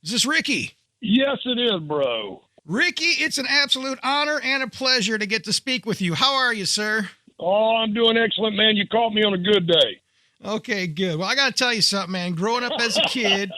Is this Rickey? Yes, it is, bro. Rickey, it's an absolute honor and a pleasure to get to speak with you. How are you, sir? Oh, I'm doing excellent, man. You caught me on a good day. Okay, good. Well, I got to tell you something, man. Growing up as a kid,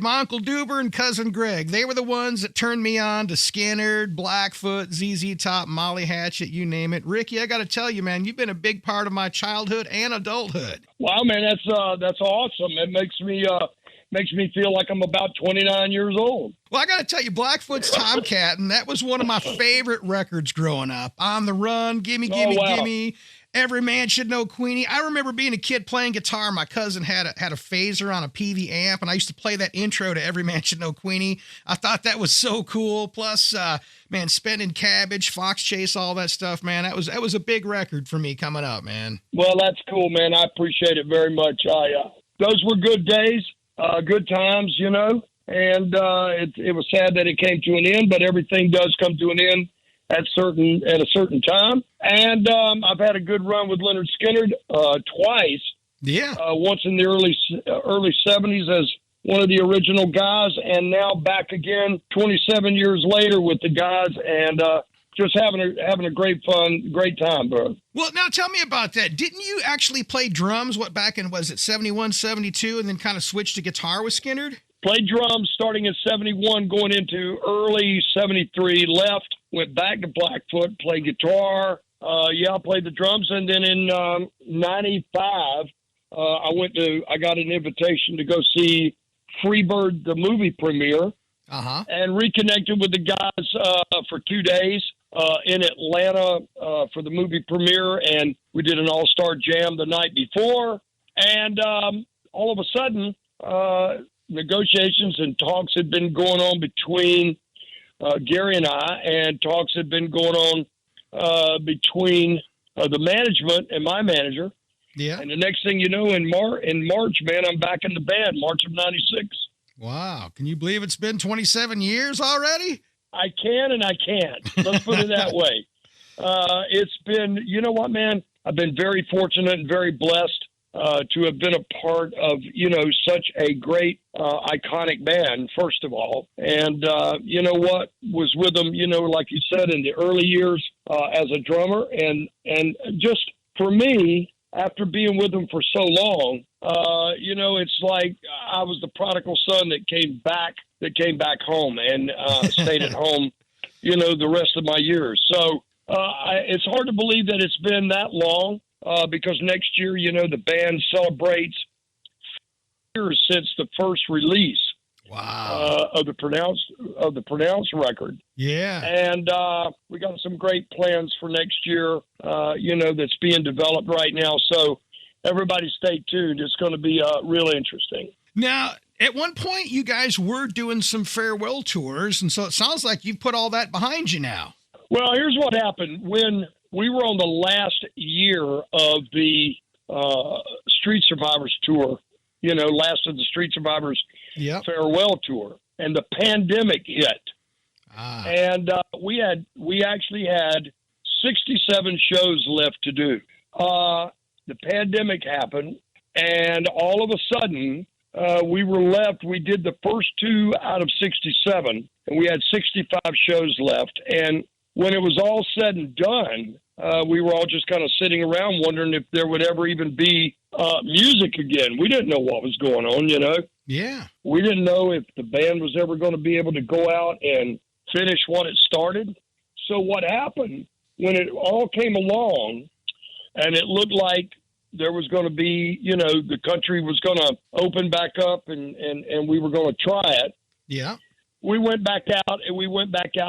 my Uncle Duber and Cousin Greg, they were the ones that turned me on to Skynyrd, Blackfoot, ZZ Top, Molly Hatchet, you name it. Rickey, I got to tell you, man, you've been a big part of my childhood and adulthood. Wow, man, that's awesome. It makes me feel like I'm about 29 years old. Well, I got to tell you, Blackfoot's Tomcat, and that was one of my favorite records growing up. On the Run, Gimme, Gimme, Gimme. Every Man Should Know Queenie. I remember being a kid playing guitar. My cousin had a phaser on a PV amp, and I used to play that intro to Every Man Should Know Queenie. I thought that was so cool. Plus, man, Spending Cabbage, Fox Chase, all that stuff, man. That was a big record for me coming up, man. Well, that's cool, man. I appreciate it very much. Those were good days, good times, you know. And it was sad that it came to an end, but everything does come to an end at a certain time. And I've had a good run with Lynyrd Skynyrd twice. Yeah. Once in the early 70s as one of the original guys, and now back again 27 years later with the guys, and just having a great time, bro. Well, now tell me about that. Didn't you actually play drums, back in, was it 71, 72, and then kind of switch to guitar with Skynyrd? Played drums starting in 71, going into early 73, left, went back to Blackfoot, played guitar. I played the drums. And then in 95, I got an invitation to go see Freebird, the movie premiere, and reconnected with the guys for 2 days in Atlanta for the movie premiere. And we did an all-star jam the night before. And all of a sudden, negotiations and talks had been going on between Gary and I, and talks had been going on between the management and my manager. Yeah. And the next thing you know, in March, man, I'm back in the band, March of 96. Wow. Can you believe it's been 27 years already? I can and I can't. Let's put it that way. It's been, you know what, man? I've been very fortunate and very blessed to have been a part of, such a great, iconic band, first of all. And, you know what, was with them, like you said, in the early years as a drummer. And just for me, after being with them for so long, it's like I was the prodigal son that came back home and stayed at home, the rest of my years. So it's hard to believe that it's been that long. Because next year, the band celebrates years since the first release. Wow. Of the pronounced record. Yeah. And we got some great plans for next year, that's being developed right now. So everybody stay tuned. It's going to be real interesting. Now, at one point, you guys were doing some farewell tours, and so it sounds like you've put all that behind you now. Well, here's what happened. When we were on the last year of the Street Survivors tour, last of the Street Survivors farewell tour, and the pandemic hit. And we actually had 67 shows left to do. The pandemic happened, and all of a sudden, we were left. We did the first 2 out of 67, and we had 65 shows left. And when it was all said and done, we were all just kind of sitting around wondering if there would ever even be music again. We didn't know what was going on, Yeah. We didn't know if the band was ever going to be able to go out and finish what it started. So what happened when it all came along and it looked like there was going to be, the country was going to open back up and we were going to try it. Yeah. We went back out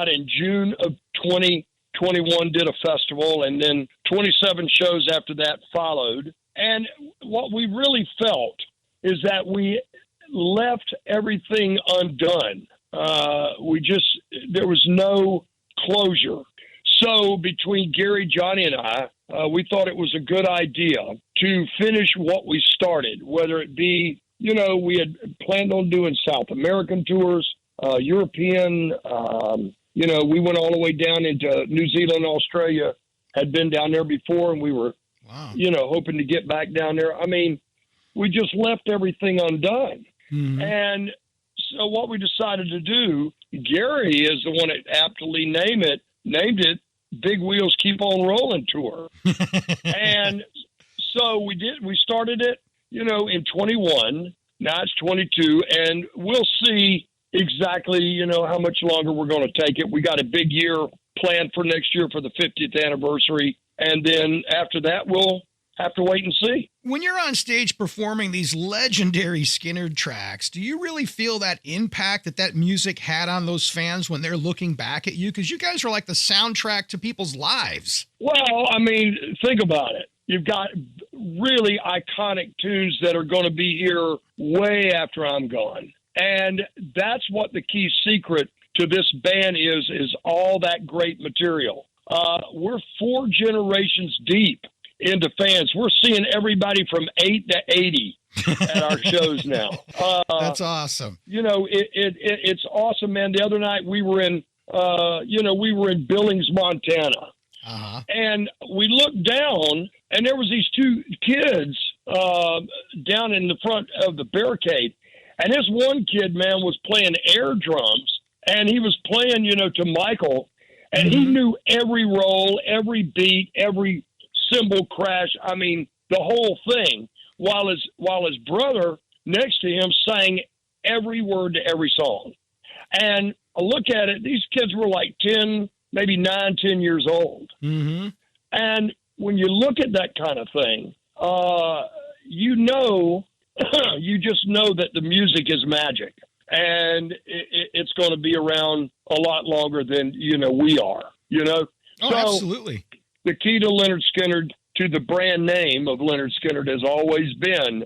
in June of 2021, did a festival, and then 27 shows after that followed. And what we really felt is that we left everything undone. There was no closure. So between Gary, Johnny, and I, we thought it was a good idea to finish what we started, whether it be, we had planned on doing South American tours, European, we went all the way down into New Zealand, Australia, had been down there before, and we were, hoping to get back down there. I mean, we just left everything undone. Mm-hmm. And what we decided to do. Gary is the one that aptly named it Big Wheels Keep on Rolling Tour. And so we started it, in 21. Now it's 22, and we'll see exactly, how much longer we're going to take it. We got a big year planned for next year for the 50th anniversary. And then after that, we'll have to wait and see. When you're on stage performing these legendary Skynyrd tracks, do you really feel that impact that music had on those fans when they're looking back at you? Because you guys are like the soundtrack to people's lives. Well, I mean, think about it. You've got really iconic tunes that are going to be here way after I'm gone. And that's what the key secret to this band is all that great material. We're 4 generations deep into fans. We're seeing everybody from 8 to 80 at our shows now. That's awesome. It's awesome, man. The other night we were in Billings, Montana. Uh-huh. And we looked down, and there was these 2 kids down in the front of the barricade. And this one kid, man, was playing air drums, and he was playing, to Michael, and he knew every roll, every beat, every cymbal crash. I mean, the whole thing. While his brother next to him sang every word to every song. And I look at it, these kids were like 10, maybe 9, 10 years old. Mm-hmm. And when you look at that kind of thing, you just know that the music is magic. And it's going to be around a lot longer than, we are, Oh, so, absolutely. The key to Lynyrd Skynyrd, to the brand name of Lynyrd Skynyrd, has always been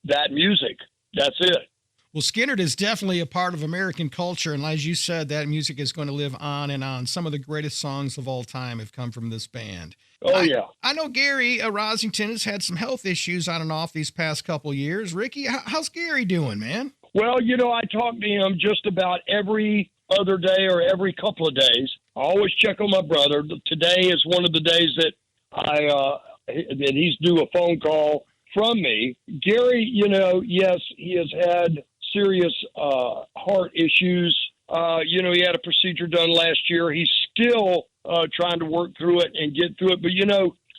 that music. That's it. Well, Skynyrd is definitely a part of American culture, and as you said, that music is going to live on and on. Some of the greatest songs of all time have come from this band. Yeah. I know Gary Rosington has had some health issues on and off these past couple years. Ricky, how's Gary doing, man? Well, I talk to him just about every other day or every couple of days. I always check on my brother. Today is one of the days that that he's due a phone call from me. Gary, yes, he has had serious heart issues. He had a procedure done last year. He's still trying to work through it and get through it. But,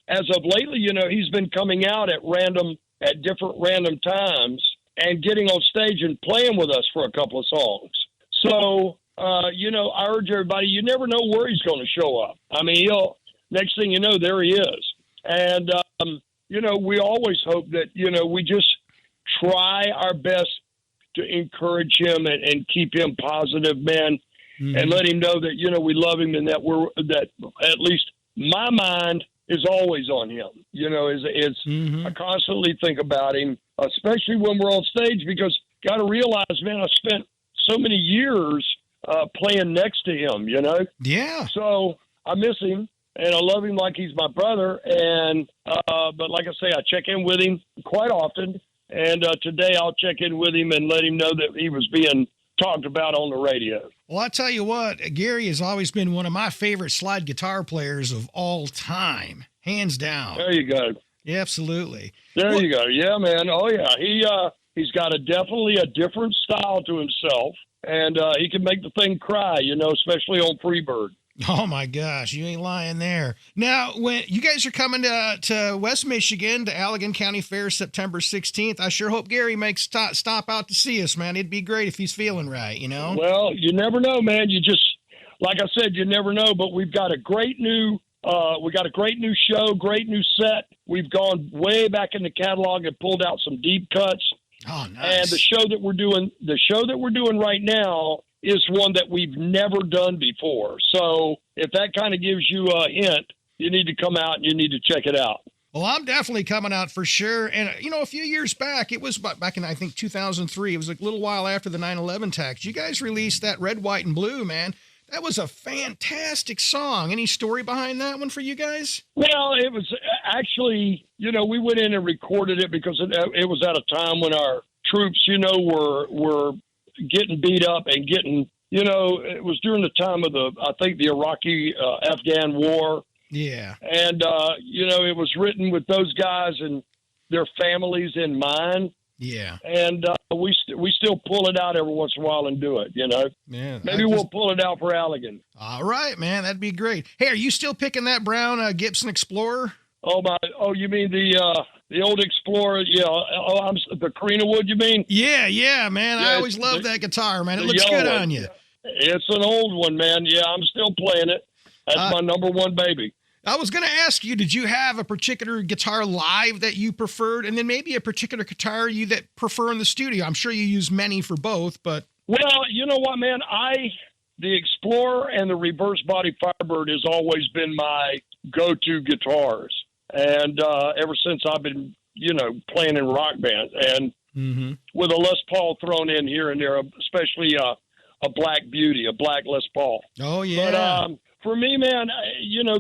as of lately, he's been coming out at different random times and getting on stage and playing with us for a couple of songs. So, I urge everybody, you never know where he's going to show up. I mean, next thing you know, there he is. And, we always hope that, we just try our best to encourage him and keep him positive, man, and let him know that, we love him and that at least my mind is always on him. I constantly think about him, especially when we're on stage, because got to realize, man, I spent so many years playing next to him, Yeah. So I miss him and I love him like he's my brother. And, but like I say, I check in with him quite often. And today I'll check in with him and let him know that he was being talked about on the radio. Well, I tell you what, Gary has always been one of my favorite slide guitar players of all time, hands down. There you go. Yeah, absolutely. There you go. Yeah, man. Oh, yeah. He's got definitely a different style to himself, and he can make the thing cry, especially on Freebird. Oh, my gosh. You ain't lying there. Now, when you guys are coming to West Michigan, to Allegan County Fair, September 16th, I sure hope Gary makes stop out to see us, man. It'd be great if he's feeling right, Well, you never know, man. You just, like I said, you never know, but we've got a great new show, great new set. We've gone way back in the catalog and pulled out some deep cuts. Oh, nice. And the show that we're doing right now is one that we've never done before. So if that kind of gives you a hint, you need to come out and you need to check it out. Well, I'm definitely coming out for sure. And, a few years back, it was back in, I think, 2003. It was a little while after the 9/11 attacks. You guys released that Red, White, and Blue, man. That was a fantastic song. Any story behind that one for you guys? Well, it was actually, we went in and recorded it because it was at a time when our troops, were getting beat up and getting, it was during the time of the Iraqi-Afghan war. Yeah. And, it was written with those guys and their families in mind. Yeah. And we still pull it out every once in a while and do it, you know. Man, Maybe we'll pull it out for Allegan. All right, man. That'd be great. Hey, are you still picking that brown Gibson Explorer? Oh, you mean the old Explorer? Yeah. The Carina Wood, you mean? Yeah, man. Yeah, I always loved that guitar, man. It looks yellow good one. on you. It's an old one, man. Yeah, I'm still playing it. That's my number one baby. I was going to ask you, did you have a particular guitar live that you preferred, and then maybe a particular guitar that prefer in the studio? I'm sure you use many for both, but... Well, you know what, man? The Explorer and the reverse body Firebird has always been my go-to guitars. And ever since I've been, playing in rock bands, and with a Les Paul thrown in here and there, especially a Black Beauty, a Black Les Paul. Oh, yeah. But for me, man,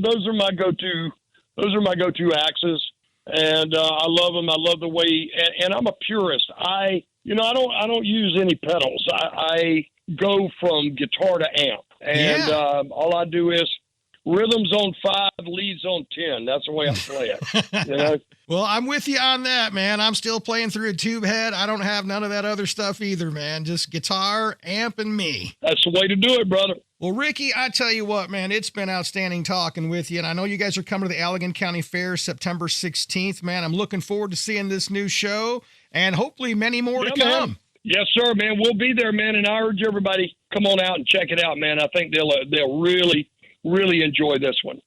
those are my go-to. Those are my go-to axes, and I love them. I love the way, and I'm a purist. I don't use any pedals. I go from guitar to amp, and all I do is rhythms on 5, leads on 10. That's the way I play it. Well, I'm with you on that, man. I'm still playing through a tube head. I don't have none of that other stuff either, man. Just guitar, amp, and me. That's the way to do it, brother. Well, Ricky, I tell you what, man, it's been outstanding talking with you. And I know you guys are coming to the Allegan County Fair September 16th, man. I'm looking forward to seeing this new show and hopefully many more to come. Man. Yes, sir, man. We'll be there, man. And I urge everybody, come on out and check it out, man. I think they'll really, really enjoy this one.